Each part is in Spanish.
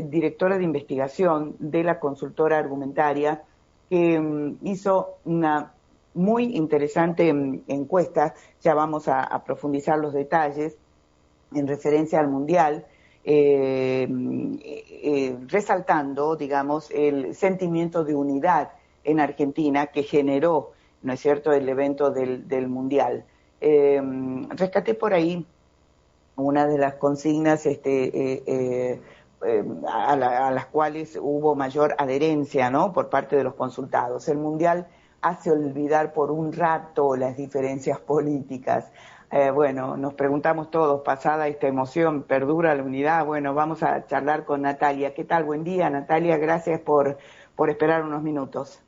directora de investigación de la consultora Argumentaria, que hizo una muy interesante encuesta. Ya vamos a profundizar los detalles en referencia al Mundial, resaltando, digamos, el sentimiento de unidad en Argentina que generó, ¿no es cierto?, el evento del Mundial. Rescaté por ahí una de las consignas a las cuales hubo mayor adherencia, ¿no?, por parte de los consultados. El Mundial hace olvidar por un rato las diferencias políticas. Bueno, nos preguntamos todos, pasada esta emoción, ¿perdura la unidad? Bueno, vamos a charlar con Natalia. ¿Qué tal? Buen día, Natalia, gracias por esperar unos minutos.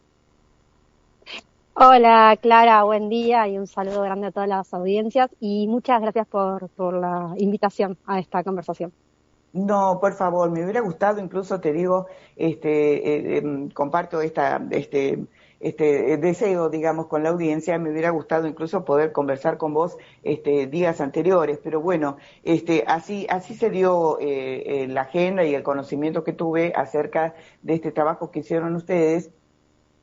Hola Clara, buen día y un saludo grande a todas las audiencias y muchas gracias por la invitación a esta conversación. No, por favor, me hubiera gustado, incluso te digo, comparto este deseo, digamos, con la audiencia. Me hubiera gustado incluso poder conversar con vos días anteriores, pero bueno, así se dio la agenda y el conocimiento que tuve acerca de este trabajo que hicieron ustedes.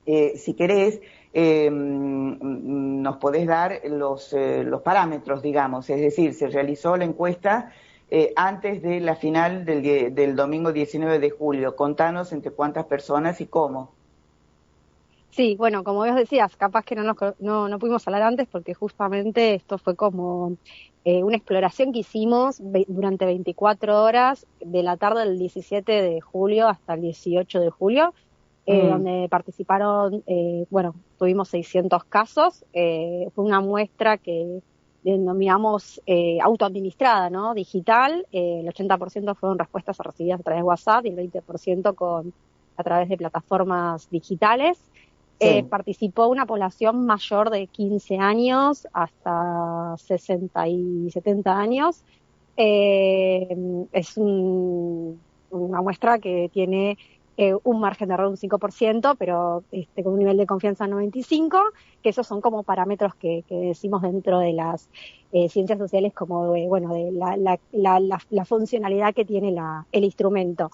Si querés, nos podés dar los parámetros, digamos, es decir, se realizó la encuesta antes de la final del domingo 19 de julio. Contanos entre cuántas personas y cómo. Sí, bueno, como vos decías, capaz que no pudimos hablar antes porque justamente esto fue como una exploración que hicimos durante 24 horas de la tarde del 17 de julio hasta el 18 de julio, donde participaron, bueno, tuvimos 600 casos. Fue una muestra que denominamos autoadministrada, ¿no? Digital. El 80% fueron respuestas recibidas a través de WhatsApp y el 20% a través de plataformas digitales. Sí. Participó una población mayor de 15 años hasta 60 y 70 años. Es una muestra que tiene un margen de error de un 5%, pero con un nivel de confianza 95%, que esos son como parámetros que decimos dentro de las ciencias sociales, como de la funcionalidad que tiene el instrumento.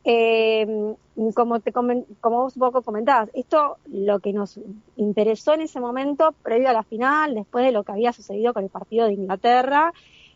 Como vos un poco comentabas, esto lo que nos interesó en ese momento, previo a la final, después de lo que había sucedido con el partido de Inglaterra,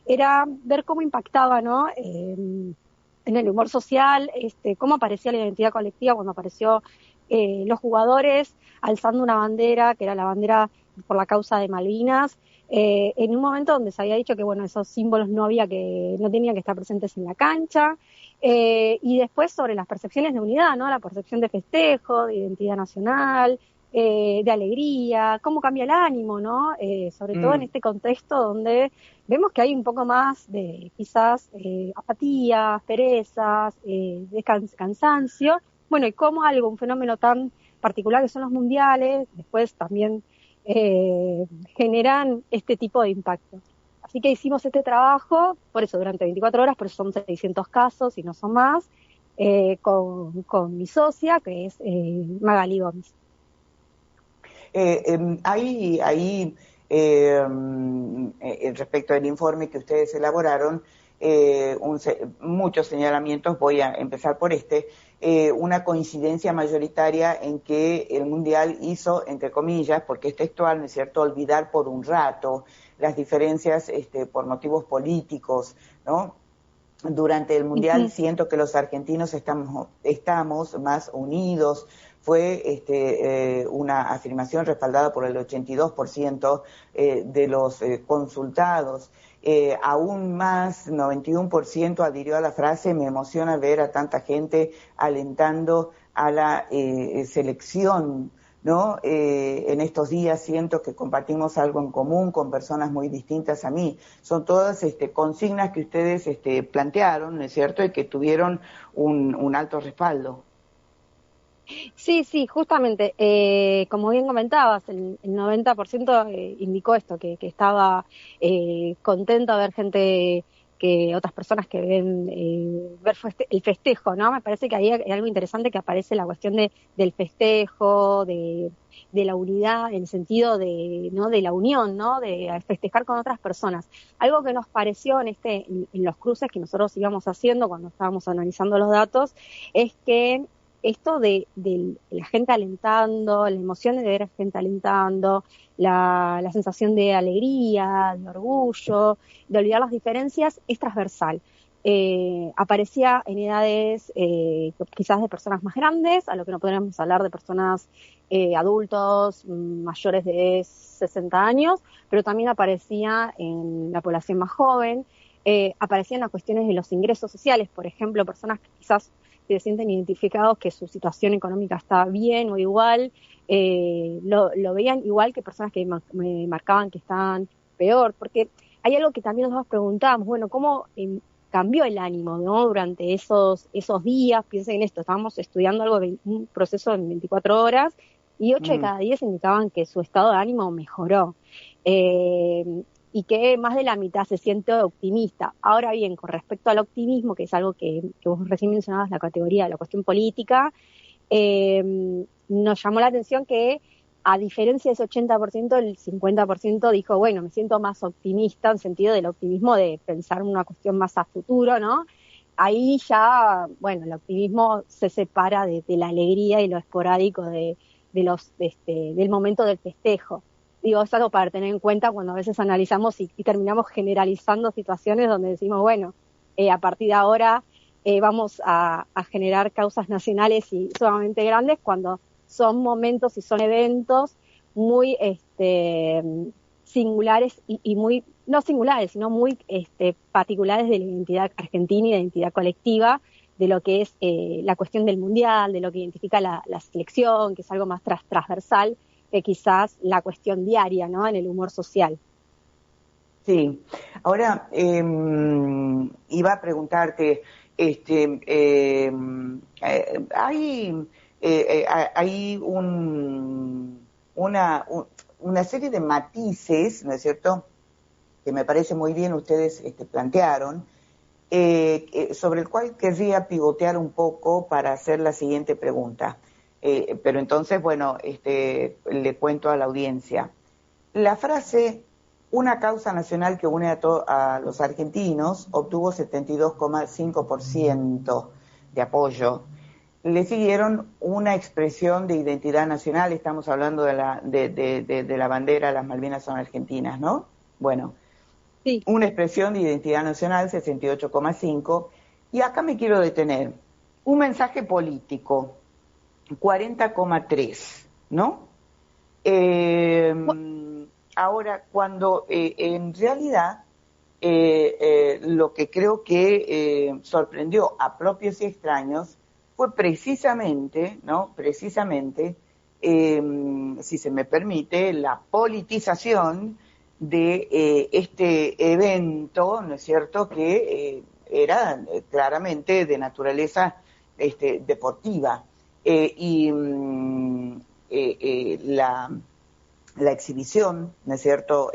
era ver cómo impactaba, ¿no?, en el humor social, cómo aparecía la identidad colectiva cuando apareció los jugadores alzando una bandera, que era la bandera por la causa de Malvinas, en un momento donde se había dicho que, bueno, esos símbolos no tenían que estar presentes en la cancha. Y después sobre las percepciones de unidad, ¿no? La percepción de festejo, de identidad nacional, de alegría, cómo cambia el ánimo, ¿no? Sobre todo en este contexto donde vemos que hay un poco más de quizás apatía, perezas, cansancio. Bueno, y cómo un fenómeno tan particular que son los mundiales, después también generan este tipo de impacto. Así que hicimos este trabajo, por eso durante 24 horas, por eso son 600 casos y no son más, con mi socia, que es Magali Gómez. Respecto al informe que ustedes elaboraron, muchos señalamientos. Voy a empezar por una coincidencia mayoritaria en que el Mundial hizo, entre comillas, porque es textual, ¿no es cierto?, olvidar por un rato las diferencias por motivos políticos, ¿no? Durante el Mundial siento que los argentinos estamos más unidos. Fue una afirmación respaldada por el 82% de los consultados. Aún más, 91% adhirió a la frase: me emociona ver a tanta gente alentando a la selección, ¿no? En estos días siento que compartimos algo en común con personas muy distintas a mí. Son todas consignas que ustedes plantearon, ¿no es cierto?, y que tuvieron un alto respaldo. Sí, justamente, como bien comentabas, el 90% indicó esto, que estaba contento de ver gente que otras personas que ven ver el festejo, ¿no? Me parece que ahí hay algo interesante que aparece la cuestión del festejo, de la unidad, en el sentido de, ¿no? de la unión, ¿no? De festejar con otras personas. Algo que nos pareció en los cruces que nosotros íbamos haciendo cuando estábamos analizando los datos, es que esto de la gente alentando, la emoción de ver a gente alentando, la sensación de alegría, de orgullo, de olvidar las diferencias, es transversal. Aparecía en edades quizás de personas más grandes, a lo que no podríamos hablar de personas adultos mayores de 60 años, pero también aparecía en la población más joven, aparecían las cuestiones de los ingresos sociales, por ejemplo, personas que quizás se sienten identificados que su situación económica está bien o igual, lo veían igual que personas que me marcaban que estaban peor, porque hay algo que también nos preguntábamos, bueno, ¿cómo cambió el ánimo, ¿no? Durante esos días? Piensen en esto, estábamos estudiando un proceso en 24 horas y 8 de cada 10 indicaban que su estado de ánimo mejoró. Y que más de la mitad se siente optimista. Ahora bien, con respecto al optimismo, que es algo que vos recién mencionabas, la categoría de la cuestión política, nos llamó la atención que, a diferencia de ese 80%, el 50% dijo, bueno, me siento más optimista, en sentido del optimismo de pensar una cuestión más a futuro, ¿no? Ahí ya, bueno, el optimismo se separa de la alegría y lo esporádico del momento del festejo. Digo, es algo para tener en cuenta cuando a veces analizamos y terminamos generalizando situaciones donde decimos, bueno, a partir de ahora vamos a generar causas nacionales y sumamente grandes, cuando son momentos y son eventos muy singulares y muy, no singulares, sino muy particulares de la identidad argentina y de la identidad colectiva, de lo que es la cuestión del mundial, de lo que identifica la selección, que es algo más transversal que quizás la cuestión diaria, ¿no? En el humor social. Sí. Ahora, iba a preguntarte, hay una serie de matices, ¿no es cierto?, que me parece muy bien ustedes plantearon, sobre el cual querría pivotear un poco para hacer la siguiente pregunta. Pero entonces, bueno, le cuento a la audiencia. La frase "una causa nacional que une a los argentinos" obtuvo 72,5% de apoyo. Le siguieron una expresión de identidad nacional, estamos hablando de la bandera, las Malvinas son argentinas, ¿no? Bueno, sí. Una expresión de identidad nacional, 68,5%, y acá me quiero detener. Un mensaje político, 40,3%, ¿no? Ahora, cuando en realidad lo que creo que sorprendió a propios y extraños fue precisamente, ¿no? Precisamente, si se me permite, la politización de este evento, ¿no es cierto?, que era claramente de naturaleza deportiva. La exhibición, ¿no es cierto?,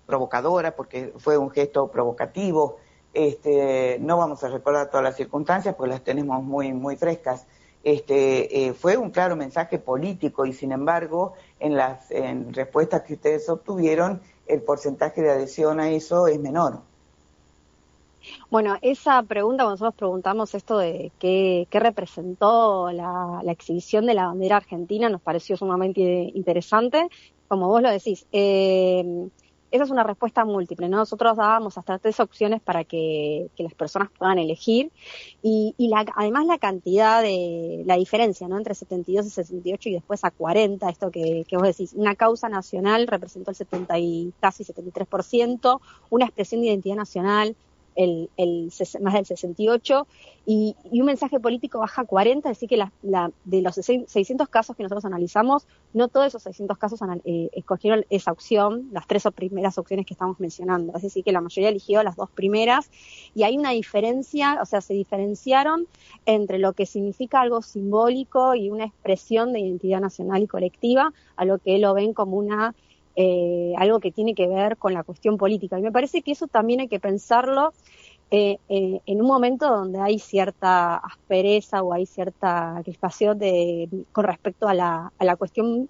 provocadora, porque fue un gesto provocativo. No vamos a recordar todas las circunstancias, porque las tenemos muy, muy frescas. Fue un claro mensaje político y, sin embargo, en respuestas que ustedes obtuvieron, el porcentaje de adhesión a eso es menor. Bueno, esa pregunta, cuando nosotros preguntamos esto de qué representó la exhibición de la bandera argentina, nos pareció sumamente interesante. Como vos lo decís, esa es una respuesta múltiple, ¿no? Nosotros dábamos hasta 3 opciones para que las personas puedan elegir, y además la cantidad de la diferencia, ¿no?, entre 72 y 68 y después a 40, esto que vos decís, una causa nacional representó el 70 y casi 73%, una expresión de identidad nacional más del 68%, y un mensaje político baja 40%, es decir que de los 600 casos que nosotros analizamos, no todos esos 600 casos escogieron esa opción, las 3 primeras opciones que estamos mencionando, es decir que la mayoría eligió las 2 primeras, y hay una diferencia, o sea, se diferenciaron entre lo que significa algo simbólico y una expresión de identidad nacional y colectiva, a lo que lo ven como algo que tiene que ver con la cuestión política. Y me parece que eso también hay que pensarlo en un momento donde hay cierta aspereza o hay cierta crispación con respecto a la cuestión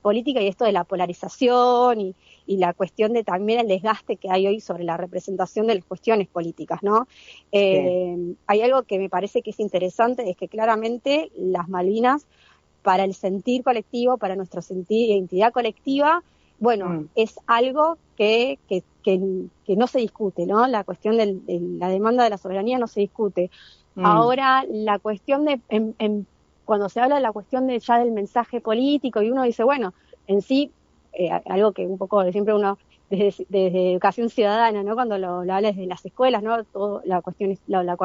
política y esto de la polarización y la cuestión de también el desgaste que hay hoy sobre la representación de las cuestiones políticas, ¿no? Hay algo que me parece que es interesante, es que claramente las Malvinas, para el sentir colectivo, para nuestro sentir identidad colectiva, bueno, es algo que no se discute, ¿no? La cuestión de la demanda de la soberanía no se discute. Ahora, la cuestión cuando se habla de la cuestión ya del mensaje político y uno dice, bueno, en sí, algo que un poco siempre uno, desde educación ciudadana, ¿no? Cuando lo habla desde las escuelas, ¿no? Todo, la cuestión es la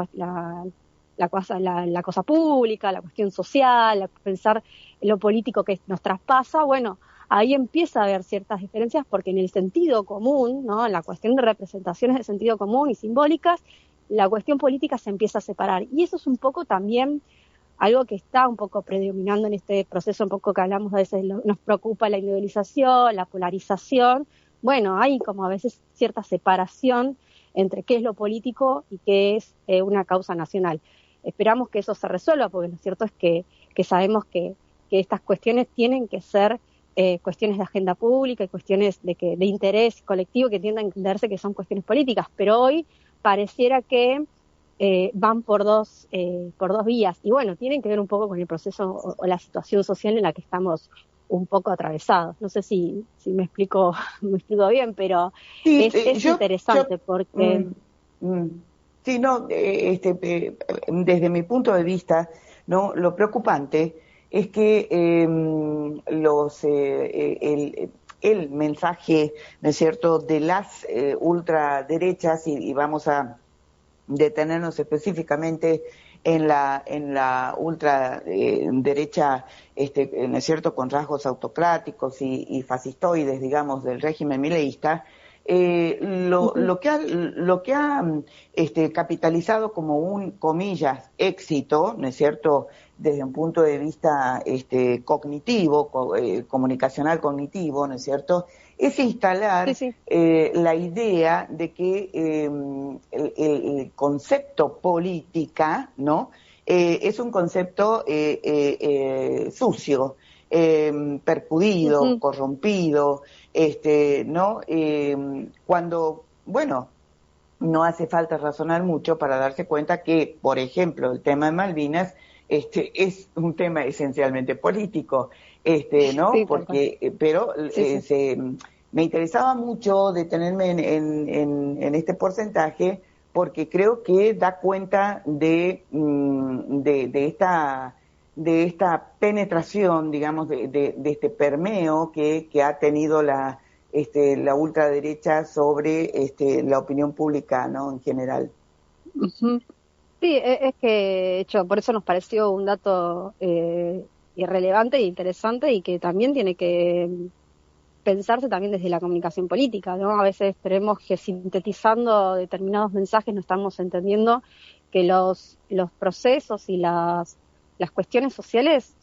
cosa pública, la cuestión social, pensar en lo político que nos traspasa, bueno, ahí empieza a haber ciertas diferencias porque en el sentido común, ¿no? En la cuestión de representaciones de sentido común y simbólicas, la cuestión política se empieza a separar. Y eso es un poco también algo que está un poco predominando en este proceso, un poco que hablamos a veces, nos preocupa la individualización, la polarización. Bueno, hay como a veces cierta separación entre qué es lo político y qué es una causa nacional. Esperamos que eso se resuelva, porque lo cierto es que sabemos que estas cuestiones tienen que ser cuestiones de agenda pública y cuestiones de interés colectivo que tienden a entenderse que son cuestiones políticas, pero hoy pareciera que van por dos vías, y bueno, tienen que ver un poco con el proceso o la situación social en la que estamos un poco atravesados. No sé si me explico bien, pero sí, es interesante porque... Sí, no, desde mi punto de vista, no, lo preocupante es que el mensaje, ¿no es cierto?, de las ultraderechas, y vamos a detenernos específicamente en la ultraderecha, ¿no es cierto?, con rasgos autocráticos y fascistoides, digamos, del régimen mileísta, lo que ha capitalizado como un, comillas, éxito, ¿no es cierto?, desde un punto de vista cognitivo, comunicacional cognitivo, ¿no es cierto?, es instalar la idea de que el concepto política, ¿no?, es un concepto sucio, percudido, corrompido, ¿no? Cuando, bueno, no hace falta razonar mucho para darse cuenta que, por ejemplo, el tema de Malvinas, es un tema esencialmente político, ¿no? Sí, porque, pero me interesaba mucho detenerme en este porcentaje porque creo que da cuenta de esta penetración, digamos, de este permeo que ha tenido la ultraderecha sobre la opinión pública, ¿no?, en general. Uh-huh. Sí, es que, de hecho, por eso nos pareció un dato irrelevante e interesante y que también tiene que pensarse también desde la comunicación política, ¿no? A veces creemos que sintetizando determinados mensajes no estamos entendiendo que los procesos y las cuestiones sociales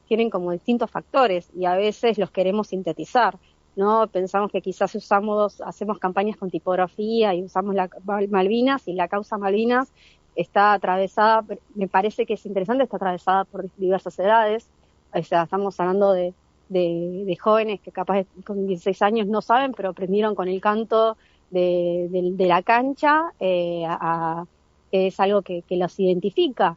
tienen como distintos factores y a veces los queremos sintetizar, ¿no? Pensamos que quizás hacemos campañas con tipografía y usamos la Malvinas, y la causa Malvinas está atravesada, me parece que es interesante, está atravesada por diversas edades. O sea, estamos hablando de jóvenes que capaz con 16 años no saben, pero aprendieron con el canto de la cancha, que es algo que los identifica.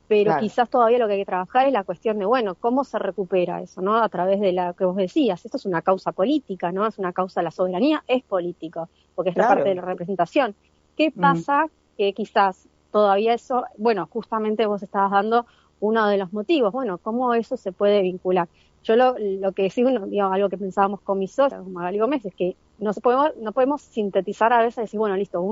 Pero Claro. quizás todavía lo que hay que trabajar es la cuestión de, bueno, ¿cómo se recupera eso, no? A través de la que vos decías, esto es una causa política, ¿no? Es una causa de la soberanía, es político, porque es la parte de la representación. ¿Qué pasa? Que quizás todavía eso, bueno, justamente vos estabas dando uno de los motivos, bueno, ¿cómo eso se puede vincular? Yo lo que sí, digamos, algo que pensábamos con mis socios, con Magali Gómez, es que no podemos sintetizar a veces y decir, bueno, listo,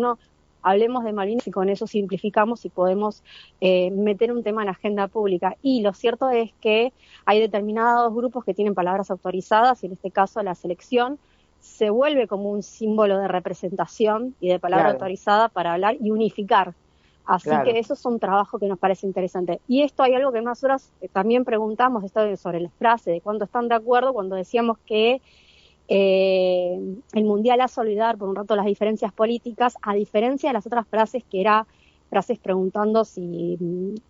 hablemos de Malvinas y con eso simplificamos y podemos meter un tema en la agenda pública. Y lo cierto es que hay determinados grupos que tienen palabras autorizadas, y en este caso la selección se vuelve como un símbolo de representación y de palabra autorizada para hablar y unificar. Así que eso es un trabajo que nos parece interesante. Y esto hay algo que nosotros también preguntamos, esto sobre las frases, de cuánto están de acuerdo cuando decíamos que el Mundial hace olvidar por un rato las diferencias políticas, a diferencia de las otras frases que era frases preguntando si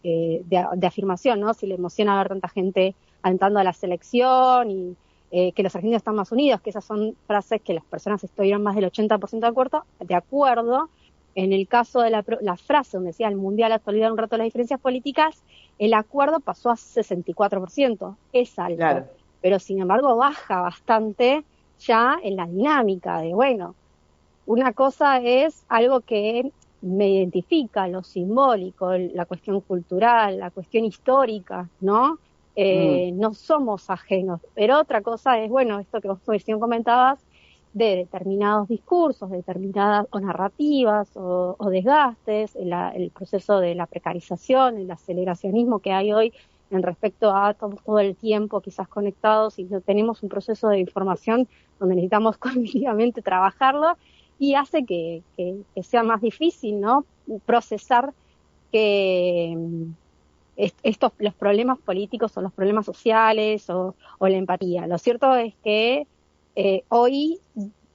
de afirmación, ¿no? Si le emociona ver tanta gente alentando a la selección y que los argentinos están más unidos, que esas son frases que las personas estuvieron más del 80% de acuerdo. En el caso de la frase donde decía el Mundial hace olvidar un rato las diferencias políticas, el acuerdo pasó a 64%, es alto, Claro. pero sin embargo baja bastante ya en la dinámica de, bueno, una cosa es algo que me identifica, lo simbólico, la cuestión cultural, la cuestión histórica, ¿no? Mm. No somos ajenos, pero otra cosa es, bueno, esto que vos recién comentabas, de determinados discursos, de determinadas o narrativas o desgastes, el proceso de la precarización, el aceleracionismo que hay hoy en respecto a todo el tiempo quizás conectados y no tenemos un proceso de información donde necesitamos cognitivamente trabajarlo y hace que sea más difícil, ¿no? Procesar que los problemas políticos o los problemas sociales o la empatía. Lo cierto es que hoy,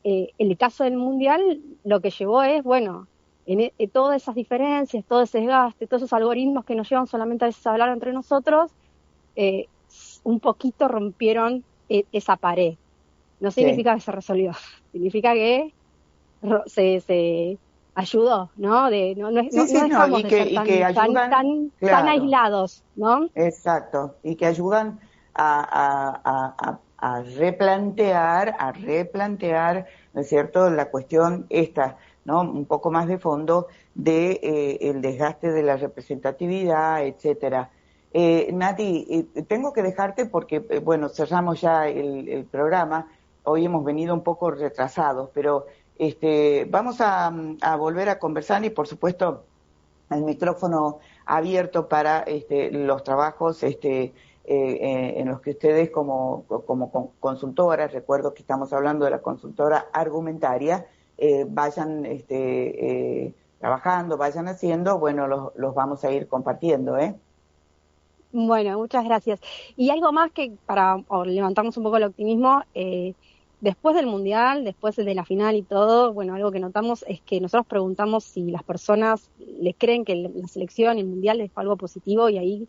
el caso del Mundial, lo que llevó es, bueno, en todas esas diferencias, todo ese desgaste, todos esos algoritmos que nos llevan solamente a veces a hablar entre nosotros, eh, un poquito rompieron esa pared. No Sí. significa que se resolvió, significa que se ayudó, ¿no? Sí, No sí, no, dejamos de ser y que ayudan, tan claro. aislados, ¿no? Exacto, y que ayudan a replantear, ¿no es cierto?, la cuestión esta, ¿no?, un poco más de fondo de el desgaste de la representatividad, etcétera. Nati, tengo que dejarte porque, bueno, cerramos ya el programa, hoy hemos venido un poco retrasados, pero vamos a volver a conversar y, por supuesto, el micrófono abierto para los trabajos en los que ustedes como consultoras, recuerdo que estamos hablando de la consultora argumentaria, vayan trabajando, vayan haciendo, bueno, los vamos a ir compartiendo, ¿eh? Bueno, muchas gracias. Y algo más que para levantarnos un poco el optimismo, después del Mundial, después de la final y todo, bueno, algo que notamos es que nosotros preguntamos si las personas les creen que la selección, el Mundial les dejó algo positivo y ahí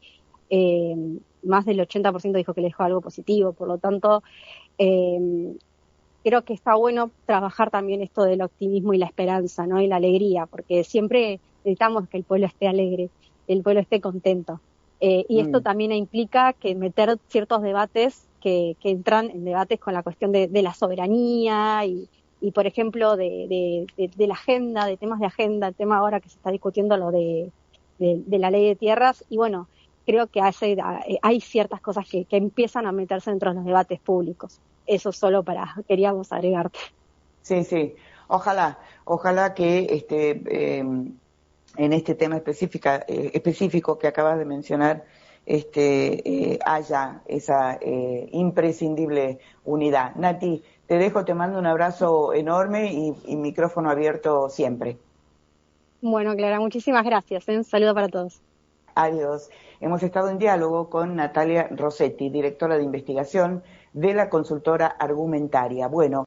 eh, más del 80% dijo que les dejó algo positivo. Por lo tanto, eh, creo que está bueno trabajar también esto del optimismo y la esperanza, ¿no? Y la alegría, porque siempre necesitamos que el pueblo esté alegre, que el pueblo esté contento. Y esto Mm. también implica que meter ciertos debates que entran en debates con la cuestión de la soberanía y, por ejemplo, de la agenda, de temas de agenda, el tema ahora que se está discutiendo lo de la ley de tierras. Y bueno, creo que hay ciertas cosas que empiezan a meterse dentro de los debates públicos. Eso solo queríamos agregarte. Sí, sí. Ojalá que en este tema específico que acabas de mencionar, haya esa imprescindible unidad. Nati, te dejo, te mando un abrazo enorme y micrófono abierto siempre. Bueno, Clara, muchísimas gracias. Un saludo para todos. Adiós. Hemos estado en diálogo con Natalia Rossetti, directora de investigación de la consultora argumentaria. Bueno,